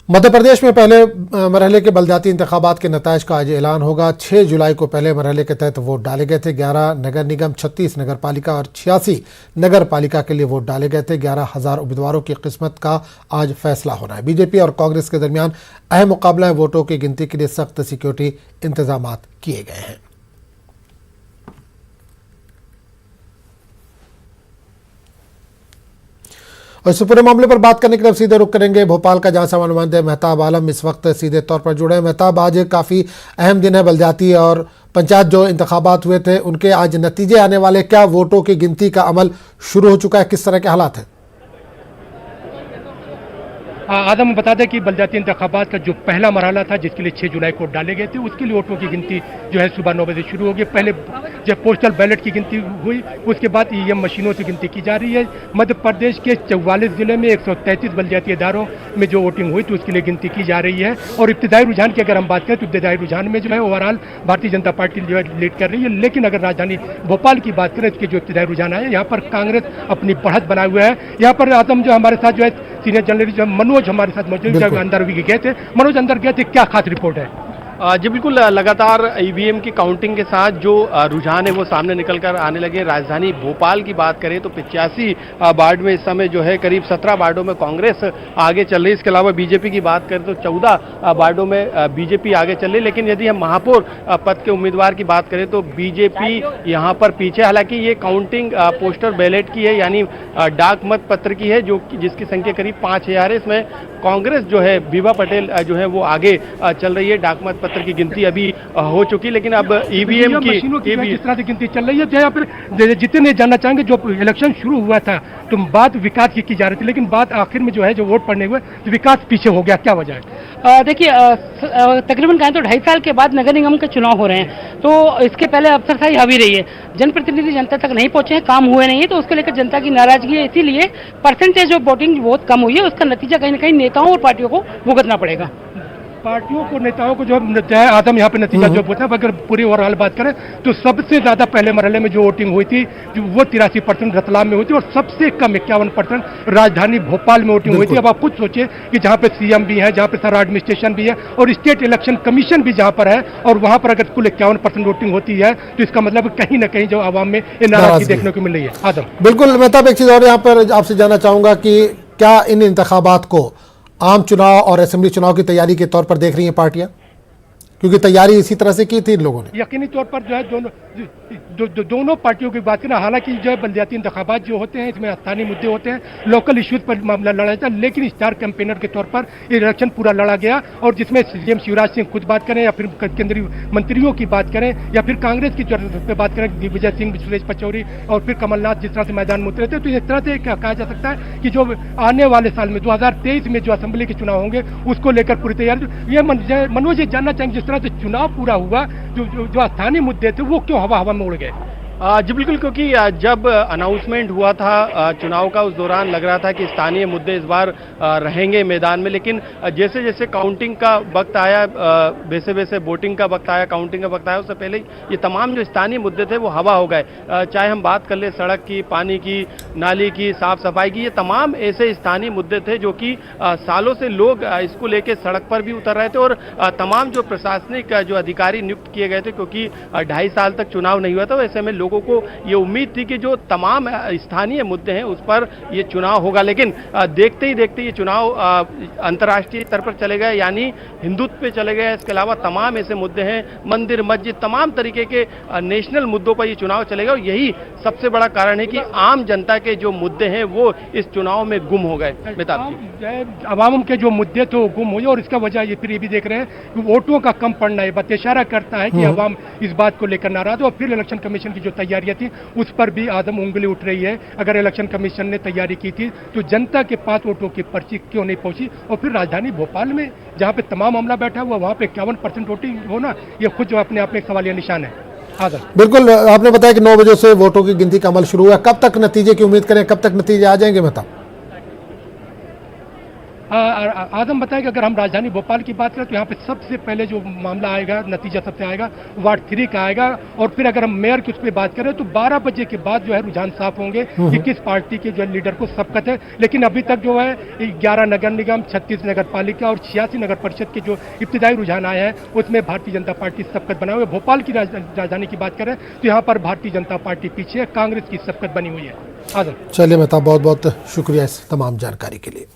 मध्य प्रदेश में पहले मरहले के बलदियाती इंतखाबात के नताइज का आज ऐलान होगा। 6 जुलाई को पहले मरहले के तहत वोट डाले गए थे। 11 नगर निगम, 36 नगर पालिका और 86 नगर पालिका के लिए वोट डाले गए थे। 11,000 उम्मीदवारों की किस्मत का आज फैसला होना है। बीजेपी और कांग्रेस के दरमियान अहम मुकाबला है। वोटों की गिनती के लिए सख्त सिक्योरिटी इंतजाम किए गए हैं। और इस पूरे मामले पर बात करने के लिए सीधे रुख करेंगे भोपाल का, जहां से हमारे नुमाइंदे मेहताब आलम इस वक्त सीधे तौर पर जुड़े हैं। मेहताब, आज काफ़ी अहम दिन है। बलदियाती और पंचायत जो इंतखाबात हुए थे उनके आज नतीजे आने वाले। क्या वोटों की गिनती का अमल शुरू हो चुका है? किस तरह के हालात हैं? आदम बता दें कि बलदियाती इंतखाबात का जो पहला मरहला था, जिसके लिए 6 जुलाई को डाले गए थे, उसके लिए वोटों की गिनती जो है सुबह 9 बजे शुरू होगी। पहले जब पोस्टल बैलेट की गिनती हुई, उसके बाद ईवीएम मशीनों से गिनती की जा रही है। मध्य प्रदेश के 44 जिले में 133 बलदियाती इदारों में जो वोटिंग हुई तो उसके लिए गिनती की जा रही है। और इब्तदाई रुझान की अगर हम बात करें तो इब्तदाई रुझान में जो है ओवरऑल भारतीय जनता पार्टी जो है लीड कर रही है। लेकिन अगर राजधानी भोपाल की बात करें, इसके जो इब्तदाई रुझान आए, यहाँ पर कांग्रेस अपनी बढ़त बनाए हुए है। यहाँ पर आदम जो हमारे साथ जो है सीनियर जर्नलिस्ट मनोज हमारे साथ मौजूद, जब अंदर भी गए थे। मनोज, अंदर गए थे, क्या खास रिपोर्ट है? जी बिल्कुल, लगातार ईवीएम की काउंटिंग के साथ जो रुझान है वो सामने निकल कर आने लगे। राजधानी भोपाल की बात करें तो 85 वार्ड में इस समय जो है करीब 17 वार्डों में कांग्रेस आगे चल रही है। इसके अलावा बीजेपी की बात करें तो 14 वार्डों में बीजेपी आगे चल रही है। लेकिन यदि हम महापौर पद के उम्मीदवार की बात करें तो बीजेपी यहाँ पर पीछे। हालांकि ये काउंटिंग पोस्टर बैलेट की है, यानी डाक मत पत्र की है, जो जिसकी संख्या करीब 5000 है। इसमें कांग्रेस जो है विभा पटेल जो है वो आगे चल रही है। डाक मत पत्र की गिनती अभी हो चुकी, लेकिन अब ईवीएम की किस तरह से गिनती चल रही है? जहाँ पर जितने जानना चाहेंगे, जो इलेक्शन शुरू हुआ था तो बात विकास की जा रही थी, लेकिन बात आखिर में जो है जो वोट पड़ने हुए तो विकास पीछे हो गया। क्या वजह है? देखिए, तकरीबन कहें तो 2.5 साल के बाद नगर निगम के चुनाव हो रहे हैं, तो इसके पहले अफसरशाही हावी रही है। जनप्रतिनिधि जनता तक नहीं पहुंचे हैं, काम हुए नहीं है, तो उसको लेकर जनता की नाराजगी है। इसीलिए परसेंटेज ऑफ वोटिंग बहुत कम हुई है। उसका नतीजा कहीं ना कहीं नेताओं और पार्टियों को भुगतना पड़ेगा। पार्टियों को, नेताओं को जो है आदम यहाँ पे नतीजा जो पूछा, अगर पूरी ओवरऑल बात करें तो सबसे ज्यादा पहले मरहले में जो वोटिंग हुई थी वो 83% रतलाम में हुई थी, और सबसे कम 51% राजधानी भोपाल में वोटिंग हुई थी। अब आप खुद सोचिए कि जहाँ पे सीएम भी है, जहाँ पे सारा एडमिनिस्ट्रेशन भी है और स्टेट इलेक्शन कमीशन भी जहाँ पर है, और वहाँ पर अगर कुल 51% वोटिंग होती है तो इसका मतलब कहीं ना कहीं जो आवाम में ये नाराजगी देखने को मिल रही है। आदम बिल्कुल। मेहताब, एक चीज और यहाँ पर आपसे जानना चाहूंगा कि क्या इन इंतखाबात को आम चुनाव और असेंबली चुनाव की तैयारी के तौर पर देख रही हैं पार्टियां? क्योंकि तैयारी इसी तरह से की थी इन लोगों ने। यकीनी तौर पर जो है दोनों पार्टियों की बात करें, हालांकि जो है बलदियाती इंतखाबात जो होते हैं इसमें स्थानीय मुद्दे होते हैं, लोकल इश्यूज पर मामला लड़ा जाता है, लेकिन स्टार कैंपेनर के तौर पर ये इलेक्शन पूरा लड़ा गया। और जिसमें सीएम शिवराज सिंह खुद बात करें, या फिर केंद्रीय मंत्रियों की बात करें, या फिर कांग्रेस की पे बात करें, दिग्विजय सिंह, सुरेश पचौरी और फिर कमलनाथ जिस तरह से मैदान में उतरे थे, तो इस तरह से कहा जा सकता है कि जो आने वाले साल में 2023 में जो असेंबली के चुनाव होंगे उसको लेकर पूरी तैयारी। ये मनोज जानना चाहेंगे, जिस तरह से चुनाव पूरा हुआ, जो स्थानीय मुद्दे थे वो क्यों हवा में उड़ गए? जी बिल्कुल, क्योंकि जब अनाउंसमेंट हुआ था चुनाव का, उस दौरान लग रहा था कि स्थानीय मुद्दे इस बार रहेंगे मैदान में। लेकिन जैसे जैसे काउंटिंग का वक्त आया, वैसे वैसे वोटिंग का वक्त आया, काउंटिंग का वक्त आया, उससे पहले ये तमाम जो स्थानीय मुद्दे थे वो हवा हो गए। चाहे हम बात कर ले सड़क की, पानी की, नाली की, साफ सफाई की, ये तमाम ऐसे स्थानीय मुद्दे थे जो कि सालों से लोग इसको लेके सड़क पर भी उतर रहे थे। और तमाम जो प्रशासनिक जो अधिकारी नियुक्त किए गए थे, क्योंकि 2.5 साल तक चुनाव नहीं हुआ था, वैसे में लोगों को ये उम्मीद थी कि जो तमाम स्थानीय मुद्दे हैं उस पर ये चुनाव होगा। लेकिन देखते ही देखते ये चुनाव अंतर्राष्ट्रीय स्तर पर चले गए, यानी हिंदुत्व पे चले गए। इसके अलावा तमाम ऐसे मुद्दे हैं, मंदिर, मस्जिद, तमाम तरीके के नेशनल मुद्दों पर ये चुनाव चले गए। और यही सबसे बड़ा कारण है कि आम जनता के जो मुद्दे हैं वो इस चुनाव में गुम हो गए। आवाम के जो मुद्दे थे वो गुम हुए, और इसका वजह ये फिर ये भी देख रहे हैं कि वोटों का कम पड़ना है, बात इशारा करता है कि आवाम इस बात को लेकर नाराज है। और फिर इलेक्शन कमीशन की जो तैयारियां थी उस पर भी आदम उंगली उठ रही है। अगर इलेक्शन कमीशन ने तैयारी की थी तो जनता के पास वोटों की पर्ची क्यों नहीं पहुंची? और फिर राजधानी भोपाल में जहां पे तमाम मामला बैठा हुआ, वहां पे 51% वोटिंग होना, ये खुद जो अपने आप में सवालिया निशान है। बिल्कुल, आपने बताया कि 9 बजे से वोटों की गिनती का अमल शुरू हुआ। कब तक नतीजे की उम्मीद करें, कब तक नतीजे आ जाएंगे? आजम बताएं कि अगर हम राजधानी भोपाल की बात करें तो यहाँ पे सबसे पहले जो मामला आएगा, नतीजा सबसे आएगा वार्ड 3 का आएगा। और फिर अगर हम मेयर की उस पर बात करें तो 12 बजे के बाद जो है रुझान साफ होंगे कि किस पार्टी के जो लीडर को सबकत है। लेकिन अभी तक जो है 11 नगर निगम, 36 नगर पालिका और 86 नगर परिषद के जो इब्तिदाई रुझान आए हैं उसमें भारतीय जनता पार्टी सबकत बना हुआ है। भोपाल की राजधानी की बात करें तो यहाँ पर भारतीय जनता पार्टी पीछे है, कांग्रेस की सबकत बनी हुई है। आजम, चलिए मेहताब, बहुत बहुत शुक्रिया इस तमाम जानकारी के लिए।